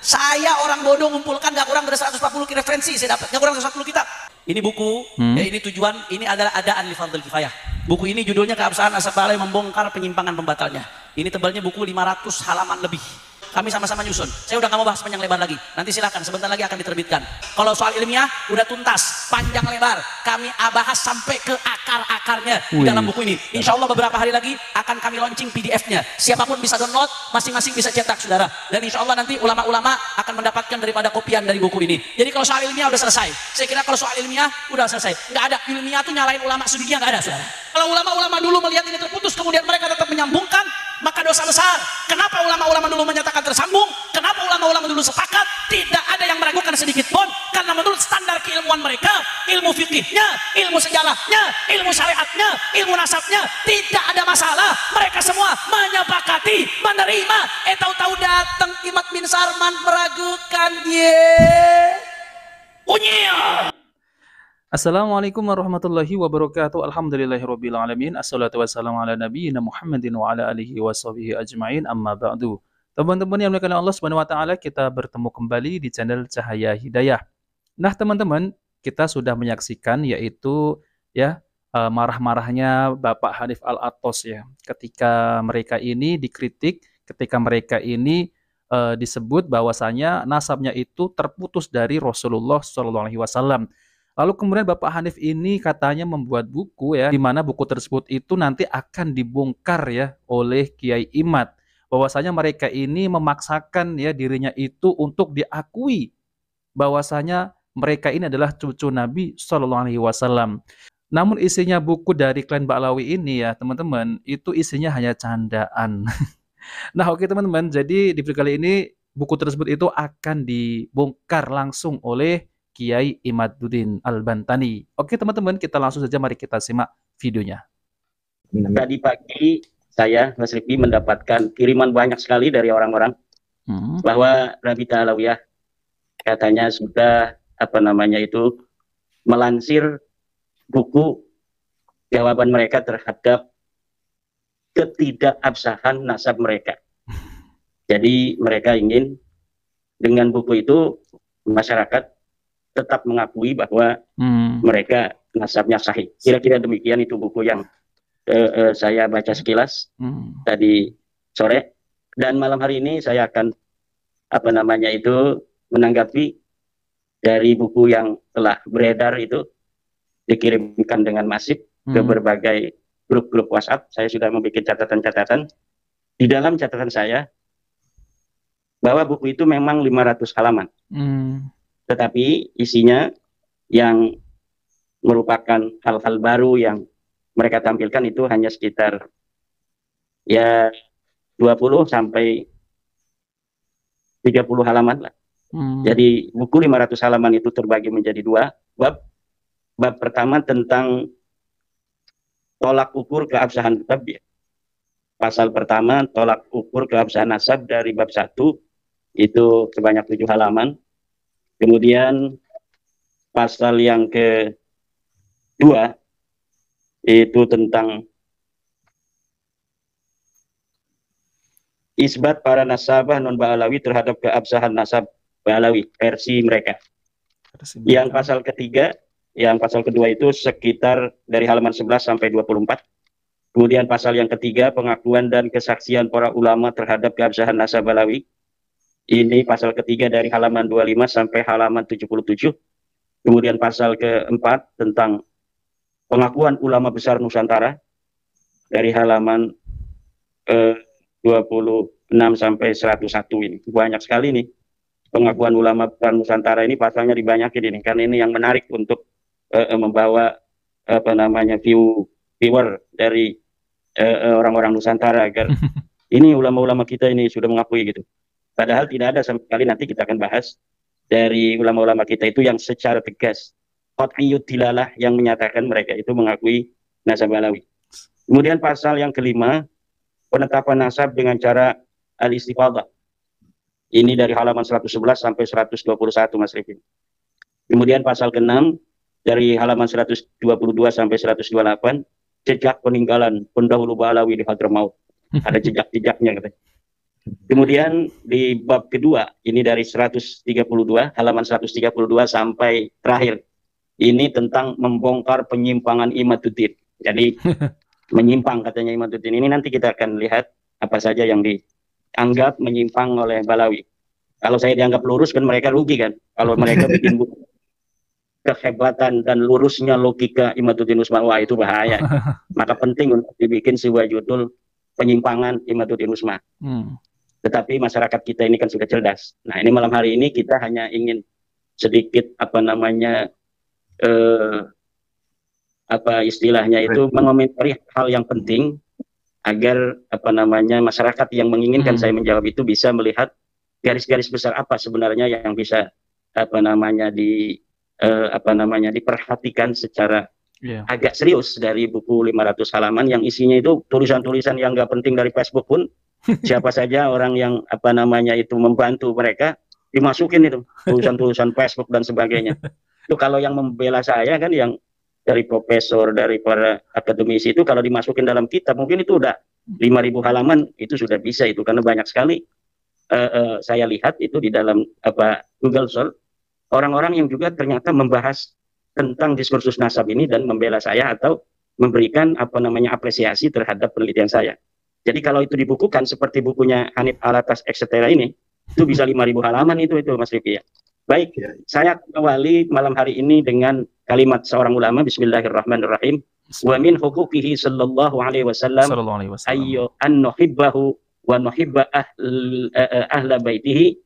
Saya orang bodoh ngumpulkan gak kurang dari 140 referensi saya dapat, gak kurang dari 140 kitab. Ini buku, ya ini tujuan, ini adalah adaan li fardhil kifayah. Buku ini judulnya Keabsahan Nasab Ba'alawi Membongkar Penyimpangan Pembatalnya. Ini tebalnya buku 500 halaman lebih. Kami sama-sama nyusun. Saya udah gak mau bahas panjang lebar lagi. Nanti silakan, sebentar lagi akan diterbitkan. Kalau soal ilmiah udah tuntas, panjang lebar. Kami bahas sampai ke akar-akarnya di dalam buku ini. Insya Allah beberapa hari lagi akan kami launching PDF-nya. Siapapun bisa download, masing-masing bisa cetak, saudara. Dan insya Allah nanti ulama-ulama akan mendapatkan daripada kopian dari buku ini. Jadi kalau soal ilmiah udah selesai. Saya kira kalau soal ilmiah udah selesai. Nggak ada ilmiah tuh nyalain ulama sedikit, nggak ada, saudara. Kalau ulama-ulama dulu melihat ini terputus, kemudian mereka tetap menyambungkan, maka dosa besar. Kenapa ulama-ulama dulu menyatakan tersambung? Kenapa ulama-ulama dulu sepakat? Tidak ada yang meragukan sedikit pun, karena menurut standar keilmuan mereka, ilmu fikihnya, ilmu sejarahnya, ilmu syariatnya, ilmu nasabnya, tidak ada masalah. Mereka semua menyepakati, menerima. Tahu-tahu datang Imad bin Sarman meragukan. Unyil. Assalamualaikum warahmatullahi wabarakatuh. Alhamdulillahirabbil alamin. Assalatu wassalamu ala nabiyyina Muhammadin wa ala alihi washabihi ajmain. Amma ba'du. Teman-teman yang dimuliakan Allah Subhanahu wa taala, kita bertemu kembali di channel Cahaya Hidayah. Nah, teman-teman, kita sudah menyaksikan yaitu marah-marahnya Bapak Hanif Al-Attos ya. Ketika mereka ini dikritik, ketika mereka ini disebut bahwasanya nasabnya itu terputus dari Rasulullah SAW. Lalu kemudian Bapak Hanif ini katanya membuat buku ya, di mana buku tersebut itu nanti akan dibongkar ya oleh Kiai Imad. Bahwasanya mereka ini memaksakan ya dirinya itu untuk diakui bahwasanya mereka ini adalah cucu Nabi SAW. Namun isinya buku dari klan Ba'alawi ini ya teman-teman, itu isinya hanya candaan. Nah oke teman-teman, jadi di video kali ini buku tersebut itu akan dibongkar langsung oleh Kiai Imaduddin Al-Bantani. Oke teman-teman, kita langsung saja mari kita simak videonya. Tadi pagi saya, Mas Rifki, mendapatkan kiriman banyak sekali dari orang-orang bahwa Rabita Alawiyah katanya sudah melansir buku jawaban mereka terhadap ketidakabsahan nasab mereka. Jadi mereka ingin dengan buku itu masyarakat tetap mengakui bahwa mereka nasabnya sahih. Kira-kira demikian itu buku yang saya baca sekilas tadi sore, dan malam hari ini saya akan menanggapi dari buku yang telah beredar itu, dikirimkan dengan masif ke berbagai grup-grup WhatsApp. Saya sudah membuat catatan-catatan. Di dalam catatan saya bahwa buku itu memang 500 halaman. Tetapi isinya yang merupakan hal-hal baru yang mereka tampilkan itu hanya sekitar ya 20 sampai 30 halaman lah. Jadi buku 500 halaman itu terbagi menjadi dua bab. Bab pertama tentang tolak ukur keabsahan nasab. Pasal pertama tolak ukur keabsahan nasab dari bab 1 itu sebanyak 7 halaman. Kemudian pasal yang kedua itu tentang isbat para nasabah non Ba'alawi terhadap keabsahan nasab Ba'alawi versi mereka. Yang pasal kedua itu sekitar dari halaman 11 sampai 24. Kemudian pasal yang ketiga pengakuan dan kesaksian para ulama terhadap keabsahan nasab Ba'alawi. Ini pasal ketiga dari halaman 25 sampai halaman 77. Kemudian pasal keempat tentang pengakuan ulama besar Nusantara dari halaman 26 sampai 101 ini. Banyak sekali nih pengakuan ulama besar Nusantara ini, pasalnya dibanyakin ini. Karena ini yang menarik untuk membawa viewer dari orang-orang Nusantara agar ini ulama-ulama kita ini sudah mengakui gitu. Padahal tidak ada sama sekali, nanti kita akan bahas dari ulama-ulama kita itu yang secara tegas qat'iyud dilalah yang menyatakan mereka itu mengakui nasab Ba'alawi. Kemudian pasal yang kelima penetapan nasab dengan cara al-istifadhah. Ini dari halaman 111 sampai 121 Mas Rifin. Kemudian pasal ke-6 dari halaman 122 sampai 128 jejak peninggalan pendahulu Ba'alawi di Hadramaut. Ada jejak-jejaknya katanya. Kemudian di bab kedua, ini dari 132, halaman 132 sampai terakhir. Ini tentang membongkar penyimpangan Imaduddin. Jadi menyimpang katanya Imaduddin. Ini nanti kita akan lihat apa saja yang dianggap menyimpang oleh Balawi. Kalau saya dianggap lurus kan mereka rugi kan. Kalau mereka bikin buku kehebatan dan lurusnya logika Imaduddin Usman, wah itu bahaya. Maka penting untuk dibikin sebuah judul penyimpangan Imaduddin Usman. Tetapi masyarakat kita ini kan sudah cerdas. Nah ini malam hari ini kita hanya ingin sedikit apa istilahnya itu mengomentari hal yang penting agar masyarakat yang menginginkan saya menjawab itu bisa melihat garis-garis besar apa sebenarnya yang bisa diperhatikan secara agak serius dari buku 500 halaman yang isinya itu tulisan-tulisan yang nggak penting dari Facebook pun siapa saja orang yang itu membantu mereka dimasukin itu tulisan-tulisan Facebook dan sebagainya. Itu kalau yang membela saya kan yang dari profesor, dari para akademisi itu kalau dimasukin dalam kitab mungkin itu udah 5.000 halaman itu sudah bisa itu karena banyak sekali saya lihat itu di dalam Google Search orang-orang yang juga ternyata membahas tentang diskursus nasab ini dan membela saya atau memberikan apresiasi terhadap penelitian saya. Jadi kalau itu dibukukan seperti bukunya Hanif Alatas etc. ini itu bisa 5.000 halaman itu Mas Rifki ya. Baik, saya awali malam hari ini dengan kalimat seorang ulama. Bismillahirrahmanirrahim. Wa min huquqihi sallallahu alaihi wasallam ayyo an nuhibbahu wa nuhibba ahla baitihi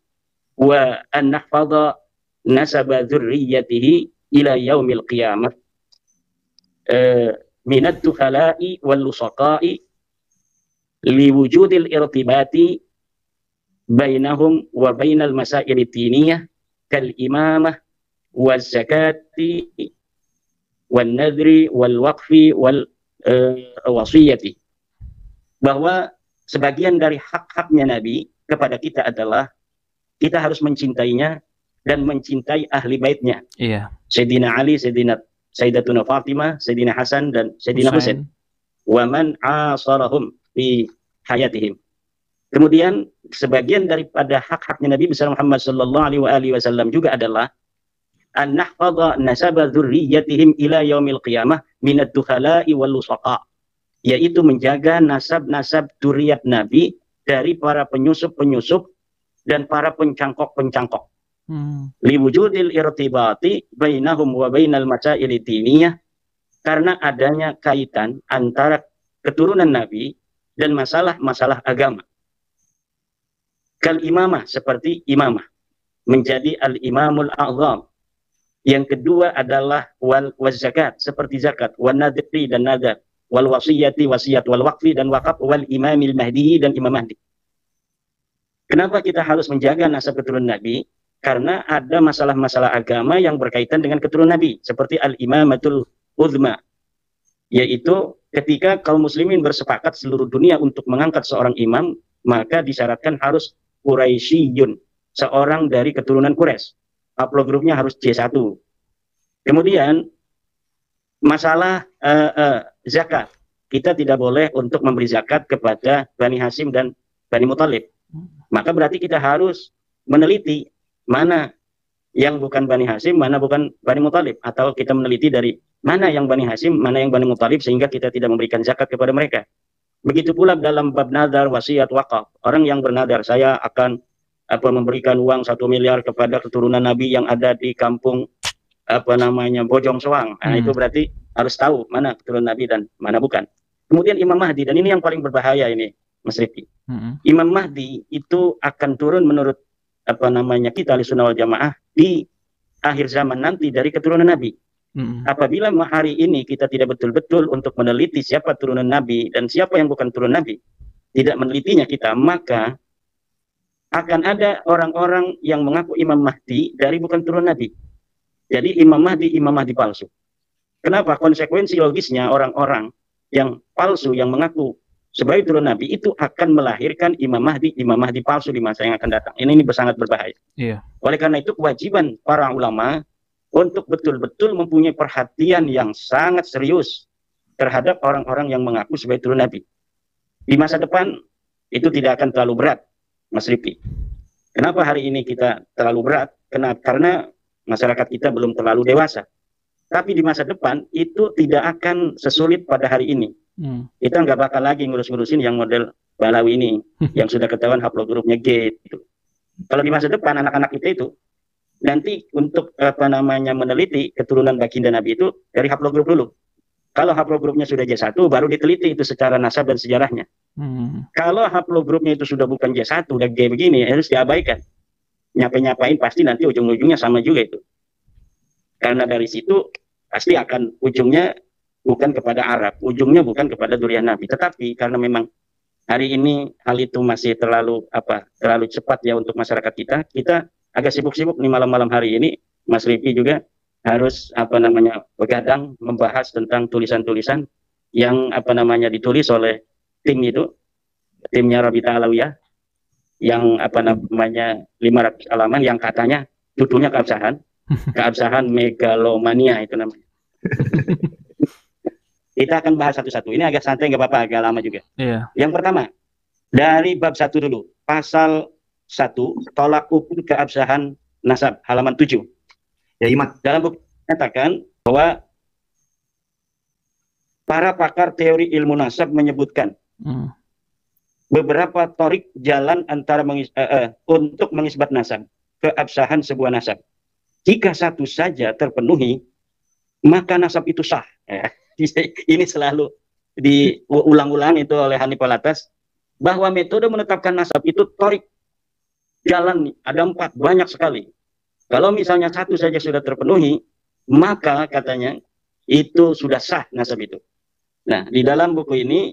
wa an nahfadha nasaba dzurriyyatihi ila yaumil qiyamah min ad-dukhala'i wal lusaqa'i liwujudil irtibati bainahum wa bainal masail diniyah kal imamah waz zakati wan nadri wal waqfi wal wasiyati. Bahwa sebagian dari hak-haknya Nabi kepada kita adalah kita harus mencintainya dan mencintai ahli baitnya. Iya. Sayyidina Ali, Sayyidatuna Fatimah, Sayyidina Hasan dan Sayyidina Husain. Wa man asarahum fi hayatihim. Kemudian sebagian daripada hak-haknya Nabi besar Muhammad sallallahu alaihi wasallam juga adalah an nahfadha nasaba dzurriyyatihim ila yaumil qiyamah min ad-dukhala'i wal lusaqa, yaitu menjaga nasab-nasab dzurriyyat Nabi dari para penyusup-penyusup dan para pencangkok-pencangkok. Liwujudil irtibati bainahum wa bainal masail diniyah, karena adanya kaitan antara keturunan Nabi dan masalah-masalah agama. Kal imamah, seperti imamah menjadi al-imamul a'zam. Yang kedua adalah wal zakat, seperti zakat, wal nadri dan nadar, wal wasiyati wasiyat, wal waqfi dan wakaf, wal imamil mahdi dan imam mahdi. Kenapa kita harus menjaga nasab keturunan Nabi? Karena ada masalah-masalah agama yang berkaitan dengan keturunan Nabi, seperti al-imamatul uzma, yaitu ketika kaum muslimin bersepakat seluruh dunia untuk mengangkat seorang imam, maka disyaratkan harus Quraisyiyun, seorang dari keturunan Quraisy. Haplogrupnya harus C1. Kemudian masalah zakat, kita tidak boleh untuk memberi zakat kepada Bani Hashim dan Bani Muthalib. Maka berarti kita harus meneliti mana yang bukan Bani Hashim, mana bukan Bani Muthalib, atau kita meneliti dari mana yang Bani Hashim, mana yang Bani Muthalib, sehingga kita tidak memberikan zakat kepada mereka. Begitu pula dalam bab nadar, wasiat, wakaf. Orang yang bernadar, saya akan memberikan uang 1 miliar kepada keturunan Nabi yang ada di kampung Bojong Soang. Nah, itu berarti harus tahu mana keturunan Nabi dan mana bukan. Kemudian Imam Mahdi, dan ini yang paling berbahaya ini, Mas Rifki. Imam Mahdi itu akan turun menurut kita Ahlussunnah wal Jamaah di akhir zaman nanti dari keturunan Nabi. Apabila hari ini kita tidak betul-betul untuk meneliti siapa turunan Nabi dan siapa yang bukan turunan Nabi, tidak menelitinya kita, maka akan ada orang-orang yang mengaku Imam Mahdi dari bukan turunan Nabi. Jadi Imam Mahdi palsu. Kenapa? Konsekuensi logisnya orang-orang yang palsu yang mengaku sebagai turunan Nabi itu akan melahirkan Imam Mahdi palsu di masa yang akan datang. Ini sangat berbahaya. Iya. Oleh karena itu kewajiban para ulama untuk betul-betul mempunyai perhatian yang sangat serius terhadap orang-orang yang mengaku sebagai turun Nabi. Di masa depan itu tidak akan terlalu berat Mas Ripi. Kenapa hari ini kita terlalu berat? Karena masyarakat kita belum terlalu dewasa. Tapi di masa depan itu tidak akan sesulit pada hari ini. Kita nggak bakal lagi ngurus-ngurusin yang model Balawi ini, yang sudah ketahuan haplogrupnya G. Gitu. Kalau di masa depan anak-anak kita itu nanti untuk meneliti keturunan baginda Nabi itu dari haplogrup dulu. Kalau haplogrupnya sudah J1, baru diteliti itu secara nasab dan sejarahnya. Kalau haplogrupnya itu sudah bukan J1, udah G begini, harus diabaikan. Nyapain pasti nanti ujung-ujungnya sama juga itu. Karena dari situ pasti akan ujungnya bukan kepada Arab, ujungnya bukan kepada durian Nabi. Tetapi karena memang hari ini hal itu masih terlalu cepat ya untuk masyarakat kita agak sibuk-sibuk nih malam-malam hari ini. Mas Rifi juga harus begadang membahas tentang tulisan-tulisan yang ditulis oleh timnya Rabita Alawiyah yang 500 halaman yang katanya judulnya keabsahan megalomania itu namanya. Kita akan bahas satu-satu. Ini agak santai nggak apa-apa, agak lama juga. Yang pertama dari bab 1 dulu, pasal 1 tolak ukur keabsahan nasab halaman 7. Ya, Imat. Dalam buku menyatakan bahwa para pakar teori ilmu nasab menyebutkan beberapa torik jalan antara untuk mengisbat nasab, keabsahan sebuah nasab. Jika satu saja terpenuhi, maka nasab itu sah. Ini selalu diulang-ulang itu oleh Hanif Alatas, bahwa metode menetapkan nasab itu torik jalan ada 4, banyak sekali. Kalau misalnya satu saja sudah terpenuhi, maka katanya itu sudah sah nasab itu. Nah, di dalam buku ini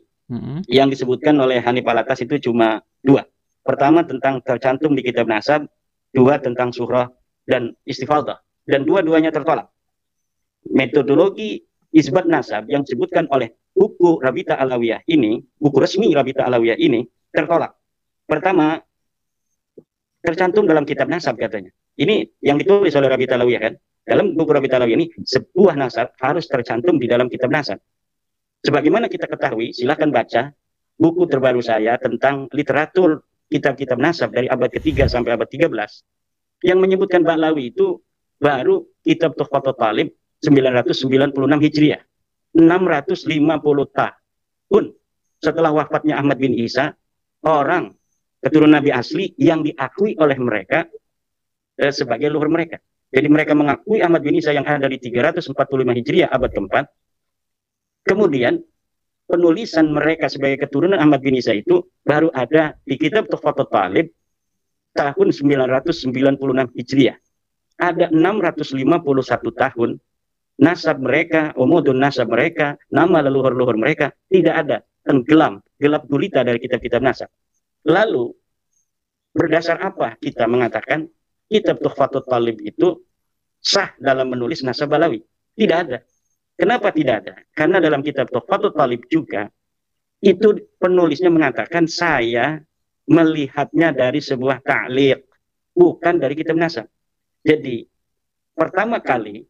yang disebutkan oleh Hanif Alatas itu cuma 2. Pertama tentang tercantum di kitab nasab, 2 tentang surah dan istifadah, dan dua-duanya tertolak. Metodologi isbat nasab yang disebutkan oleh buku Rabita Alawiyah ini, buku resmi Rabita Alawiyah ini tertolak. Pertama, tercantum dalam kitab nasab katanya. Ini yang ditulis oleh Rabita Alawiyah kan. Dalam buku Rabita Alawiyah ini, sebuah nasab harus tercantum di dalam kitab nasab. Sebagaimana kita ketahui, silahkan baca buku terbaru saya tentang literatur kitab-kitab nasab dari abad ke-3 sampai abad 13 yang menyebutkan Ba'lawi itu baru kitab Tuhfatul Talib 996 Hijriah, 650 tahun setelah wafatnya Ahmad bin Isa, orang keturunan Nabi asli yang diakui oleh mereka sebagai luhur mereka. Jadi mereka mengakui Ahmad bin Isa yang ada di 345 Hijriah abad ke-4. Kemudian penulisan mereka sebagai keturunan Ahmad bin Isa itu baru ada di kitab Tuhfatul Talib tahun 996 Hijriah. Ada 651 tahun nasab mereka, umudun nasab mereka, nama leluhur-leluhur mereka tidak ada, tenggelam, gelap gulita dari kitab-kitab nasab. Lalu berdasar apa kita mengatakan kitab Tuhfatul Talib itu sah dalam menulis nasab Balawi? Tidak ada. Kenapa tidak ada? Karena dalam kitab Tuhfatul Talib juga itu penulisnya mengatakan saya melihatnya dari sebuah ta'liq, bukan dari kitab nasab. Jadi pertama kali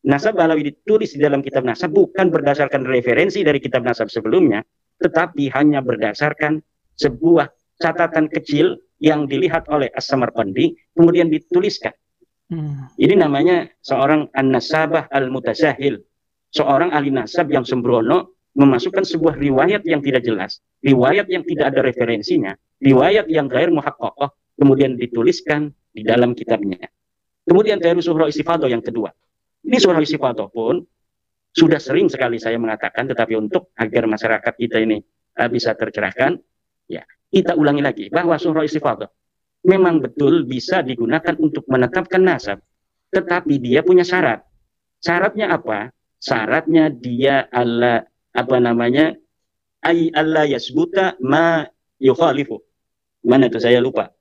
nasab Balawi ditulis di dalam kitab nasab bukan berdasarkan referensi dari kitab nasab sebelumnya, tetapi hanya berdasarkan sebuah catatan kecil yang dilihat oleh As-Samarqandi kemudian dituliskan. Ini namanya seorang an-nasabah al-mutasahil, seorang ahli nasab yang sembrono memasukkan sebuah riwayat yang tidak jelas, riwayat yang tidak ada referensinya, riwayat yang ghair muhaqqaqah, kemudian dituliskan di dalam kitabnya. Kemudian teori surah istifadah yang kedua. Ini surah istifadah pun sudah sering sekali saya mengatakan, tetapi untuk agar masyarakat kita ini bisa tercerahkan, ya kita ulangi lagi bahwa surah istifadah memang betul bisa digunakan untuk menetapkan nasab, tetapi dia punya syarat. Syaratnya apa? Syaratnya dia Allah Allah yasbuta ma yukhalifu. Mana itu saya lupa.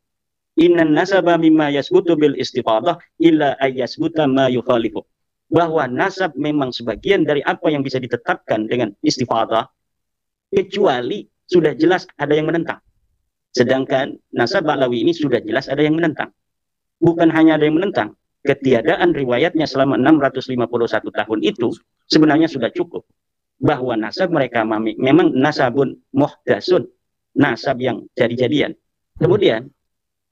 Innan nasaba mimma yasbutu bil istifadah illa ayyasbuta ma yukhalifu. Bahwa nasab memang sebagian dari apa yang bisa ditetapkan dengan istifadah, kecuali sudah jelas ada yang menentang. Sedangkan nasab Ba'lawi ini sudah jelas ada yang menentang. Bukan hanya ada yang menentang, ketiadaan riwayatnya selama 651 tahun itu sebenarnya sudah cukup. Bahwa nasab mereka memang nasabun muhdasun, nasab yang jadi-jadian. Kemudian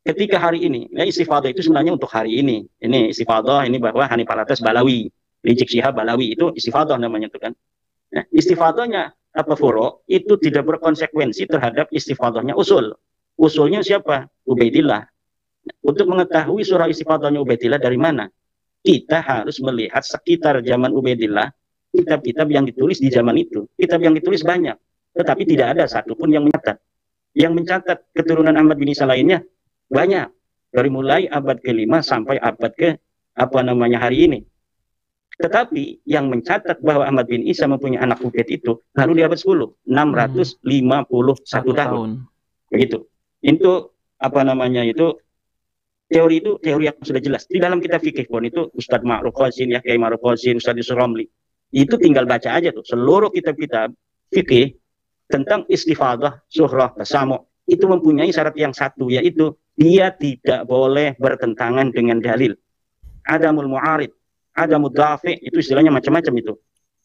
ketika hari ini, ya istifadah itu sebenarnya untuk hari ini. Ini istifadah ini bahwa Hanif Alatas Balawi, Rizik Syihab Balawi itu istifadah namanya itu kan. Nah, istifadahnya apa furo itu tidak berkonsekuensi terhadap istifadahnya usul. Usulnya siapa? Ubaidillah. Untuk mengetahui surah istifadahnya Ubaidillah dari mana, kita harus melihat sekitar zaman Ubaidillah, kitab-kitab yang ditulis di zaman itu. Kitab yang ditulis banyak, tetapi tidak ada satupun yang mencatat. Yang mencatat keturunan Ahmad bin Isa lainnya banyak, dari mulai abad ke-5 sampai abad ke hari ini. Tetapi yang mencatat bahwa Ahmad bin Isa mempunyai anak Ubaid itu baru di abad 10, 651 tahun. Begitu. Itu teori itu teori yang sudah jelas. Di dalam kitab fikih pun itu Ustadz Ma'ruf Qasim, ya Kiai Ma'ruf Qasim, Ustadz Yusuf Romli. Itu tinggal baca aja tuh. Seluruh kitab-kitab fikih tentang istifadah, surah, tasamu itu mempunyai syarat yang satu, yaitu dia tidak boleh bertentangan dengan dalil. Adamul mu'arid, adamul dafi, itu istilahnya macam-macam itu.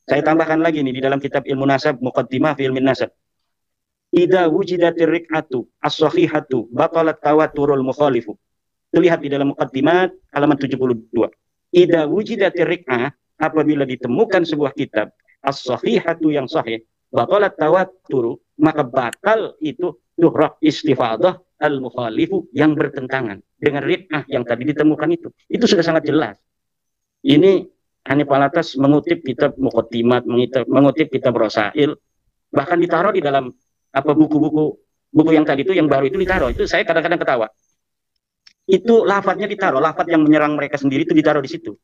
Saya tambahkan lagi nih di dalam kitab Ilmu Nasab, Muqaddimah fi Ilmin Nasab. Idza wujidatir rik'atu as-sahihatu batalat tawaturul mukhalifu. Terlihat di dalam Muqaddimat halaman 72. Idza wujidatir rik'ah, apabila ditemukan sebuah kitab as-sahihatu yang sahih, batalat tawaturu, maka batal itu surah istifadah al-mukhalifu yang bertentangan dengan rik'ah yang tadi ditemukan itu. Itu sudah sangat jelas. Ini Hanif Alatas mengutip kitab Muqaddimat, mengutip kitab Rasail, bahkan ditaruh di dalam buku-buku yang tadi itu yang baru itu ditaruh. Itu saya kadang-kadang ketawa. Itu lafadznya ditaruh, lafadz yang menyerang mereka sendiri itu ditaruh di situ.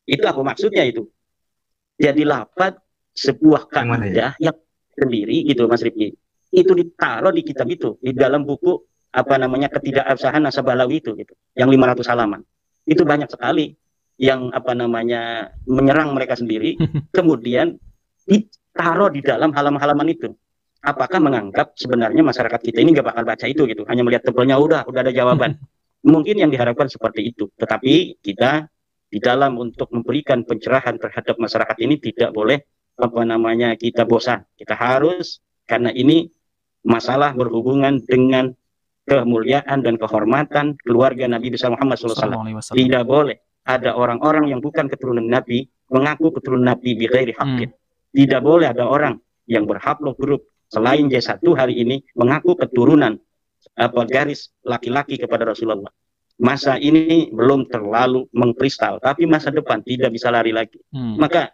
Itu apa maksudnya itu? Jadi lafadz sebuah kaidah yang sendiri gitu Mas Rifki. Itu ditaruh di kitab itu, di dalam buku ketidakabsahan Nasab Balawi itu gitu, yang 500 halaman. Itu banyak sekali yang menyerang mereka sendiri, kemudian ditaruh di dalam halaman-halaman itu. Apakah menganggap sebenarnya masyarakat kita ini nggak bakal baca itu gitu, hanya melihat tebelnya udah ada jawaban. Mungkin yang diharapkan seperti itu, tetapi kita di dalam untuk memberikan pencerahan terhadap masyarakat ini tidak boleh kita bosan. Kita harus, karena ini masalah berhubungan dengan kemuliaan dan kehormatan keluarga Nabi besar Muhammad SAW. Tidak boleh ada orang-orang yang bukan keturunan Nabi mengaku keturunan Nabi bi ghairi haqqin. Tidak boleh ada orang yang berhablum grup selain J1 hari ini mengaku keturunan garis laki-laki kepada Rasulullah. Masa ini belum terlalu mengkristal, tapi masa depan tidak bisa lari lagi. Maka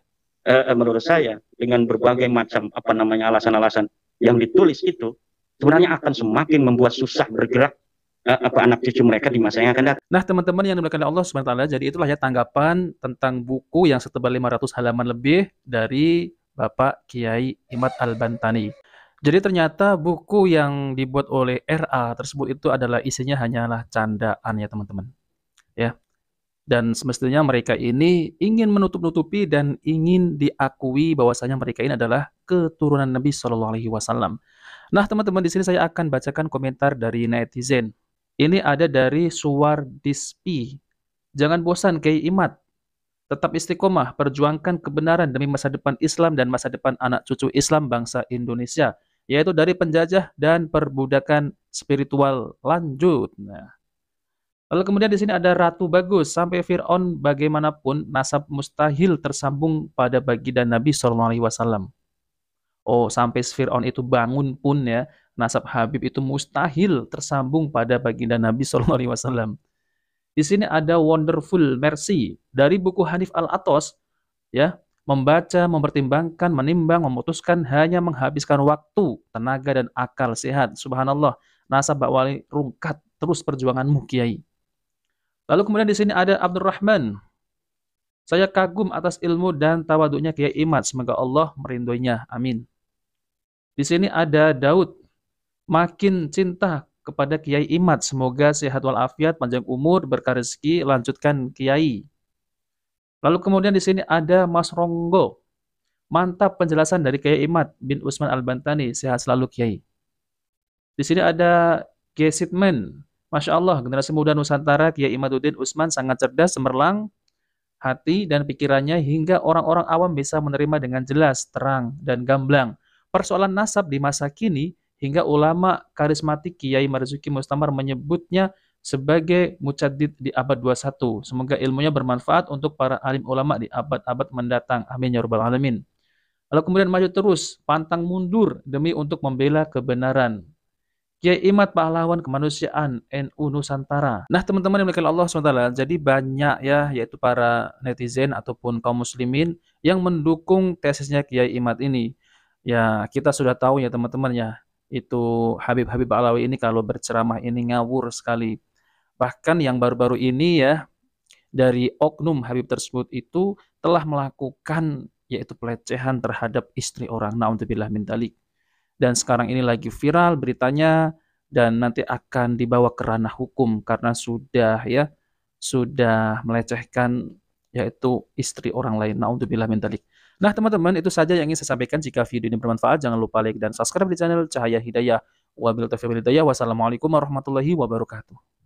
menurut saya dengan berbagai macam alasan-alasan yang ditulis itu sebenarnya akan semakin membuat susah bergerak anak cucu mereka di masa yang akan datang. Nah, teman-teman yang dimuliakan Allah Subhanahu wa taala, jadi itulah ya tanggapan tentang buku yang setebal 500 halaman lebih dari Bapak Kiai Imad Al-Bantani. Jadi ternyata buku yang dibuat oleh RA tersebut itu adalah isinya hanyalah candaan ya teman-teman. Ya. Dan semestinya mereka ini ingin menutup-nutupi dan ingin diakui bahwasanya mereka ini adalah keturunan Nabi Shallallahu Alaihi Wasallam. Nah, teman-teman, di sini saya akan bacakan komentar dari netizen. Ini ada dari Suwar Dispi. Jangan bosan Kiai Imad. Tetap istiqomah, perjuangkan kebenaran demi masa depan Islam dan masa depan anak cucu Islam bangsa Indonesia, yaitu dari penjajah dan perbudakan spiritual. Lanjut. Nah, lalu kemudian di sini ada Ratu Bagus. Sampai Fir'aun bagaimanapun nasab mustahil tersambung pada baginda Nabi SAW. Oh, sampai Fir'aun itu bangun pun ya, nasab Habib itu mustahil tersambung pada baginda Nabi SAW. Di sini ada Wonderful Mercy dari buku Hanif Al-Atos, ya, membaca, mempertimbangkan, menimbang, memutuskan hanya menghabiskan waktu, tenaga dan akal sehat. Subhanallah, nasab Mbak Wali rungkat terus perjuanganmu Kiai. Lalu kemudian di sini ada Abdurrahman. Saya kagum atas ilmu dan tawaduknya Kiai Imad. Semoga Allah merinduinya. Amin. Di sini ada Daud. Makin cinta kepada Kiai Imad. Semoga sehat walafiat, panjang umur, berkah rezeki, lanjutkan Kiai. Lalu kemudian di sini ada Mas Ronggo. Mantap penjelasan dari Kiai Imad bin Usman Al-Bantani. Sehat selalu Kiai. Di sini ada Gesitman. Masya Allah, generasi muda Nusantara Kiai Imaduddin Usman sangat cerdas, cemerlang hati dan pikirannya hingga orang-orang awam bisa menerima dengan jelas, terang, dan gamblang. Persoalan nasab di masa kini hingga ulama karismatik Kiai Marzuki Mustamar menyebutnya sebagai mujaddid di abad 21. Semoga ilmunya bermanfaat untuk para alim ulama di abad-abad mendatang. Amin ya rabbal alamin. Lalu kemudian maju terus, pantang mundur demi untuk membela kebenaran. Kiai Imad pahlawan kemanusiaan NU Nusantara. Nah, teman-teman yang dimuliakan Allah SWT, jadi banyak ya, yaitu para netizen ataupun kaum muslimin yang mendukung tesisnya Kiai Imad ini. Ya, kita sudah tahu ya teman-teman ya, itu Habib Alawi ini kalau berceramah ini ngawur sekali. Bahkan yang baru-baru ini ya, dari oknum Habib tersebut itu telah melakukan yaitu pelecehan terhadap istri orang. Na'udzubillah min dzalik. Dan sekarang ini lagi viral beritanya dan nanti akan dibawa ke ranah hukum karena sudah melecehkan yaitu istri orang lain. Na'udzubillah min dzalik. Nah, teman-teman, itu saja yang ingin saya sampaikan. Jika video ini bermanfaat, jangan lupa like dan subscribe di channel Cahaya Hidayah. Wabillahi taufiq wal hidayah. Wassalamualaikum warahmatullahi wabarakatuh.